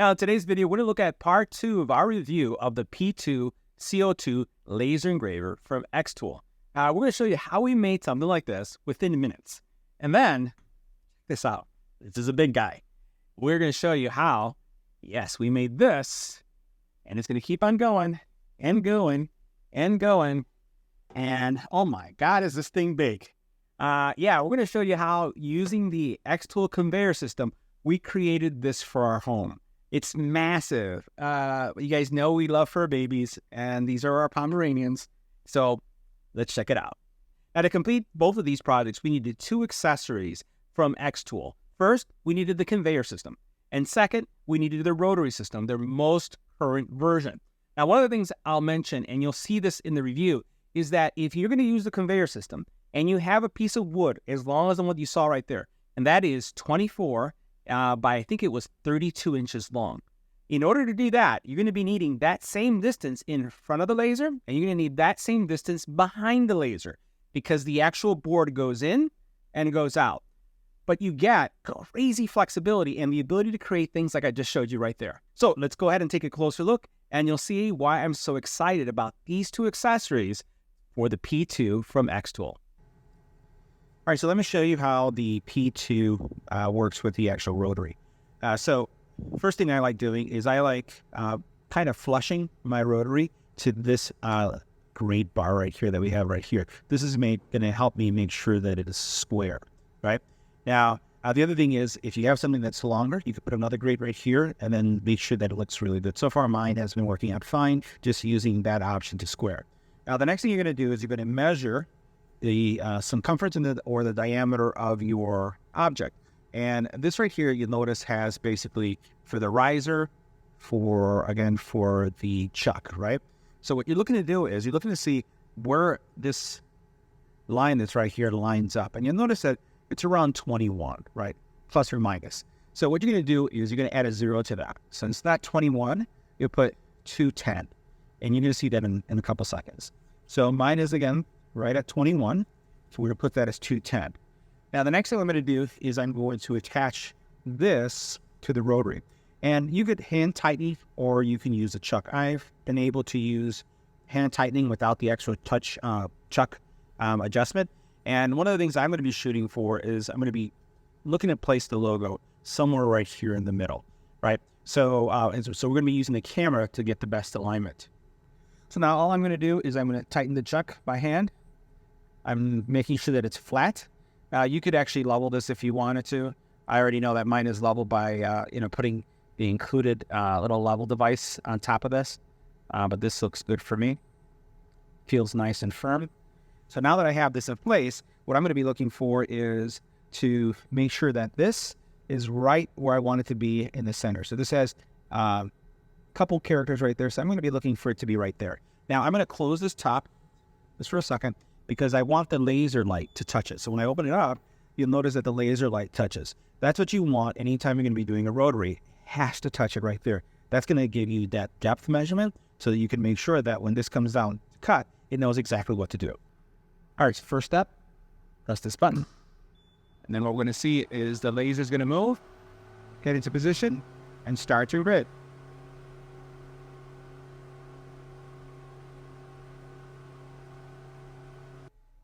Now, in today's video, we're going to look at part 2 of our review of the P2 CO2 Laser Engraver from xTool. We're going to show you how we made something like this within minutes. And then, check this out. This is a big guy. We're going to show you how, yes, we made this, and it's going to keep on going and going and going. And, oh my God, is this thing big? We're going to show you how, using the xTool conveyor system, we created this for our home. It's massive. You guys know we love fur babies, and these are our Pomeranians. So let's check it out. Now, to complete both of these projects, we needed 2 accessories from xTool. First, we needed the conveyor system. And second, we needed the rotary system, their most current version. Now, one of the things I'll mention, and you'll see this in the review, is that if you're going to use the conveyor system and you have a piece of wood, as long as the one you saw right there, and that is 24 by, I think it was 32 inches long. In order to do that, you're going to be needing that same distance in front of the laser, and you're going to need that same distance behind the laser, because the actual board goes in and goes out. But you get crazy flexibility and the ability to create things like I just showed you right there. So let's go ahead and take a closer look, and you'll see why I'm so excited about these 2 accessories for the P2 from xTool. All right, so let me show you how the P2 works with the actual rotary. So first thing I like doing is I like kind of flushing my rotary to this grade bar right here that we have right here. This is going to help me make sure that it is square, right? Now, the other thing is, if you have something that's longer, you can put another grade right here and then make sure that it looks really good. So far, mine has been working out fine, just using that option to square. Now, the next thing you're going to do is you're going to measure the circumference or the diameter of your object. And this right here, you'll notice, has basically for the riser, for the chuck, right? So what you're looking to do is you're looking to see where this line that's right here lines up. And you'll notice that it's around 21, right? Plus or minus. So what you're going to do is you're going to add a 0 to that. So it's not 21, you put 210. And you're going to see that in a couple seconds. So mine is, again, right at 21. So we're going to put that as 210. Now, the next thing I'm going to do is I'm going to attach this to the rotary. And you could hand tighten, or you can use a chuck. I've been able to use hand tightening without the extra chuck adjustment. And one of the things I'm going to be shooting for is I'm going to be looking to place the logo somewhere right here in the middle, right? So we're going to be using the camera to get the best alignment. So now all I'm going to do is I'm going to tighten the chuck by hand. I'm making sure that it's flat. You could actually level this if you wanted to. I already know that mine is leveled by putting the included little level device on top of this. But this looks good for me. Feels nice and firm. So now that I have this in place, what I'm going to be looking for is to make sure that this is right where I want it to be in the center. So this has couple characters right there, so I'm going to be looking for it to be right there. Now I'm going to close this top just for a second because I want the laser light to touch it. So when I open it up, you'll notice that the laser light touches. That's what you want anytime you're going to be doing a rotary. It has to touch it right there. That's going to give you that depth measurement so that you can make sure that when this comes down to cut, it knows exactly what to do. All right, so first step, press this button. And then what we're going to see is the laser is going to move, get into position, and start to grid.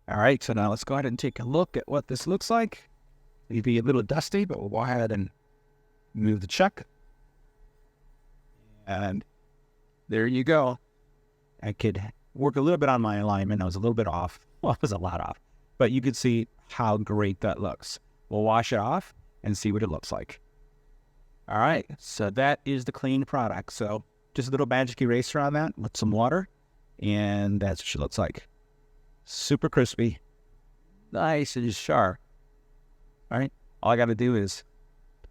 All right, so now let's go ahead and take a look at what this looks like. It'll be a little dusty, but we'll go ahead and move the chuck. And there you go. I could work a little bit on my alignment. I was a little bit off. Well, it was a lot off. But you can see how great that looks. We'll wash it off and see what it looks like. All right, so that is the clean product. So just a little magic eraser on that with some water, and that's what she looks like. Super crispy, nice and sharp. All right, all I got to do is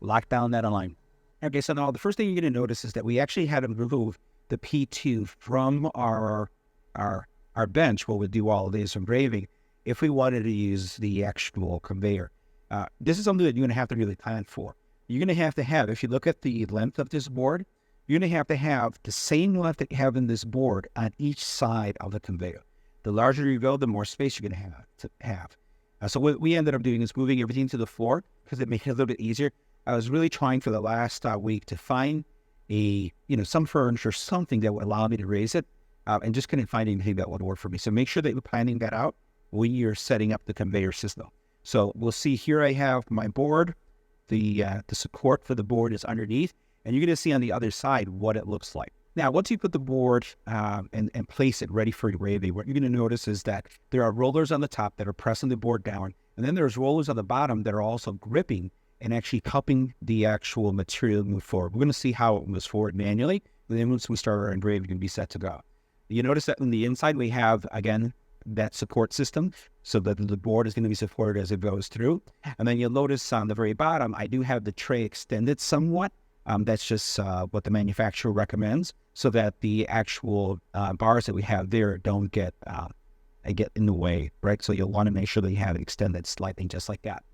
lock down that alignment. Okay, so now the first thing you're going to notice is that we actually had to remove the P2 from our bench where we do all of this engraving if we wanted to use the actual conveyor. This is something that you're going to have to really plan for. You're going to have, if you look at the length of this board, you're going to have the same length that you have in this board on each side of the conveyor. The larger you go, the more space you're going to have. So what we ended up doing is moving everything to the floor because it made it a little bit easier. I was really trying for the last week to find some furniture, something that would allow me to raise it, and just couldn't find anything that would work for me. So make sure that you're planning that out when you're setting up the conveyor system. So we'll see here I have my board. The support for the board is underneath, and you're going to see on the other side what it looks like. Now, once you put the board and place it ready for engraving, what you're going to notice is that there are rollers on the top that are pressing the board down, and then there's rollers on the bottom that are also gripping and actually helping the actual material move forward. We're going to see how it moves forward manually, and then once we start our engraving, it can be set to go. You notice that on the inside we have, again, that support system, so that the board is going to be supported as it goes through. And then you'll notice on the very bottom, I do have the tray extended somewhat. That's just what the manufacturer recommends, so that the actual bars that we have there don't get in the way, right? So you'll want to make sure that you have it extended slightly, just like that.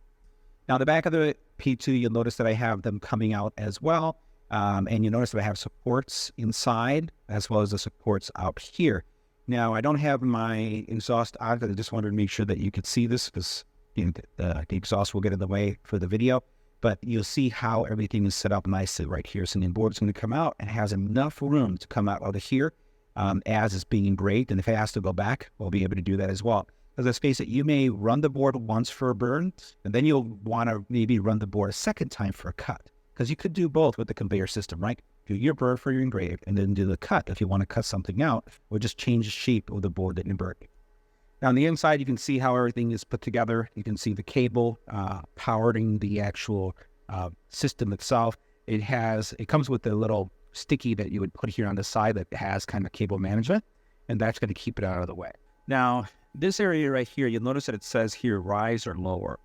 Now, the back of the P2, you'll notice that I have them coming out as well. And you'll notice that I have supports inside as well as the supports out here. Now, I don't have my exhaust on, because I just wanted to make sure that you could see this, because the exhaust will get in the way for the video. But you'll see how everything is set up nicely right here. So the board's going to come out and has enough room to come out of here as it's being engraved. And if it has to go back, we'll be able to do that as well. Because let's face it, you may run the board once for a burn, and then you'll want to maybe run the board a second time for a cut. Because you could do both with the conveyor system, right? Do your burn for your engrave, and then do the cut if you want to cut something out, or just change the shape of the board that you're burning. Now, on the inside, you can see how everything is put together. You can see the cable powering the actual system itself. It comes with a little sticky that you would put here on the side that has kind of cable management, and that's going to keep it out of the way. Now, this area right here, you'll notice that it says here rise or lower.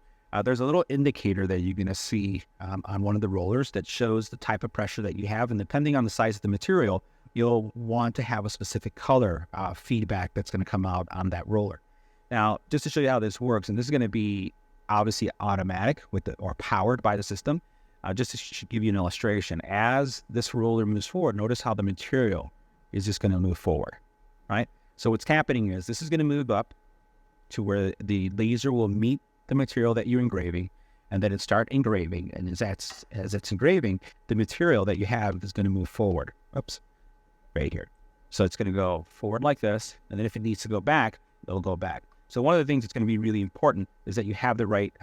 There's a little indicator that you're going to see on one of the rollers that shows the type of pressure that you have, and depending on the size of the material, you'll want to have a specific color feedback that's going to come out on that roller. Now, just to show you how this works, and this is going to be obviously automatic or powered by the system, just to give you an illustration, as this roller moves forward, notice how the material is just going to move forward, right? So what's happening is this is going to move up to where the laser will meet the material that you're engraving, and then it start engraving, and as it's engraving, the material that you have is going to move forward. Oops, right here. So it's going to go forward like this, and then if it needs to go back, it'll go back. So one of the things that's going to be really important is that you have the right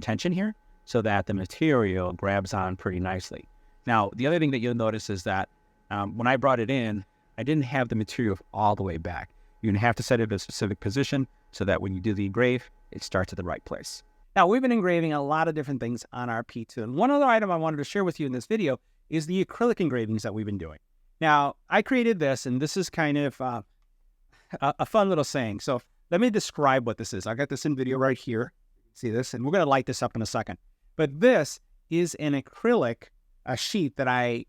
tension here, so that the material grabs on pretty nicely. Now, the other thing that you'll notice is that when I brought it in, I didn't have the material all the way back. You're going to have to set it in a specific position so that when you do the engrave, it starts at the right place. Now, we've been engraving a lot of different things on our P2. And one other item I wanted to share with you in this video is the acrylic engravings that we've been doing. Now, I created this, and this is kind of a fun little saying. So let me describe what this is. I got this in video right here. See this? And we're going to light this up in a second. But this is an acrylic sheet that I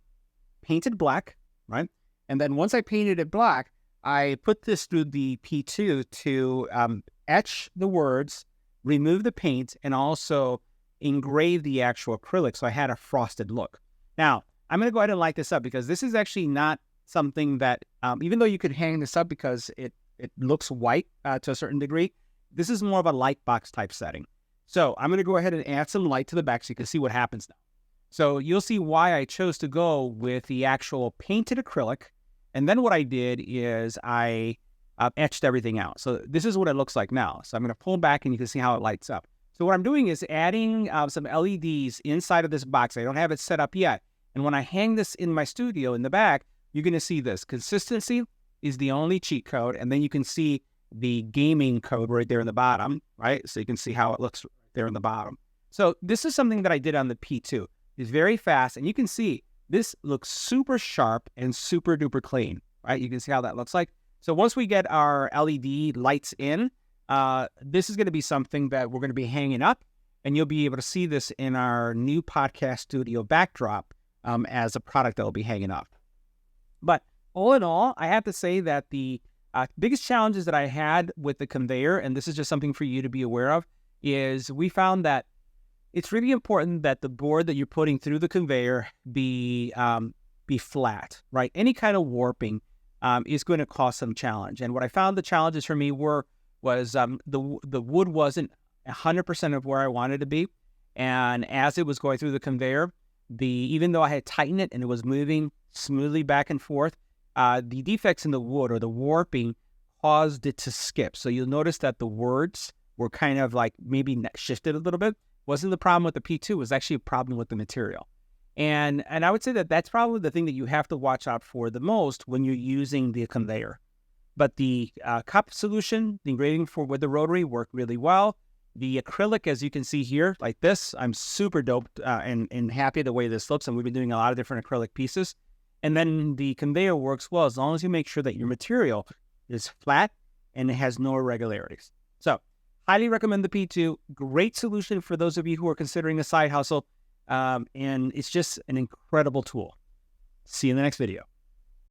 painted black, right? And then once I painted it black, I put this through the P2 to etch the words, remove the paint, and also engrave the actual acrylic, so I had a frosted look. Now, I'm going to go ahead and light this up, because this is actually not something that, even though you could hang this up because it looks white to a certain degree, this is more of a light box type setting. So I'm going to go ahead and add some light to the back so you can see what happens now. So you'll see why I chose to go with the actual painted acrylic. And then what I did is I etched everything out. So this is what it looks like now. So I'm going to pull back and you can see how it lights up. So what I'm doing is adding some LEDs inside of this box. I don't have it set up yet. And when I hang this in my studio in the back, you're going to see this. Consistency is the only cheat code. And then you can see the gaming code right there in the bottom, right? So you can see how it looks there in the bottom. So this is something that I did on the P2. It's very fast. And you can see this looks super sharp and super duper clean, right? You can see how that looks like. So once we get our LED lights in, this is going to be something that we're going to be hanging up, and you'll be able to see this in our new podcast studio backdrop as a product that will be hanging up. But all in all, I have to say that the biggest challenges that I had with the conveyor, and this is just something for you to be aware of, is we found that it's really important that the board that you're putting through the conveyor be flat, right? Any kind of warping is going to cause some challenge. And what I found the challenges for me was the wood wasn't 100% of where I wanted to be. And as it was going through the conveyor, even though I had tightened it and it was moving smoothly back and forth. The defects in the wood or the warping caused it to skip. So you'll notice that the words were kind of like maybe shifted a little bit. Wasn't the problem with the P2, it was actually a problem with the material. And I would say that that's probably the thing that you have to watch out for the most when you're using the conveyor. But the cup solution, the engraving with the rotary worked really well. The acrylic, as you can see here, like this, I'm super doped and happy the way this looks. And we've been doing a lot of different acrylic pieces. And then the conveyor works well as long as you make sure that your material is flat and it has no irregularities. So highly recommend the P2. Great solution for those of you who are considering a side hustle. And it's just an incredible tool. See you in the next video.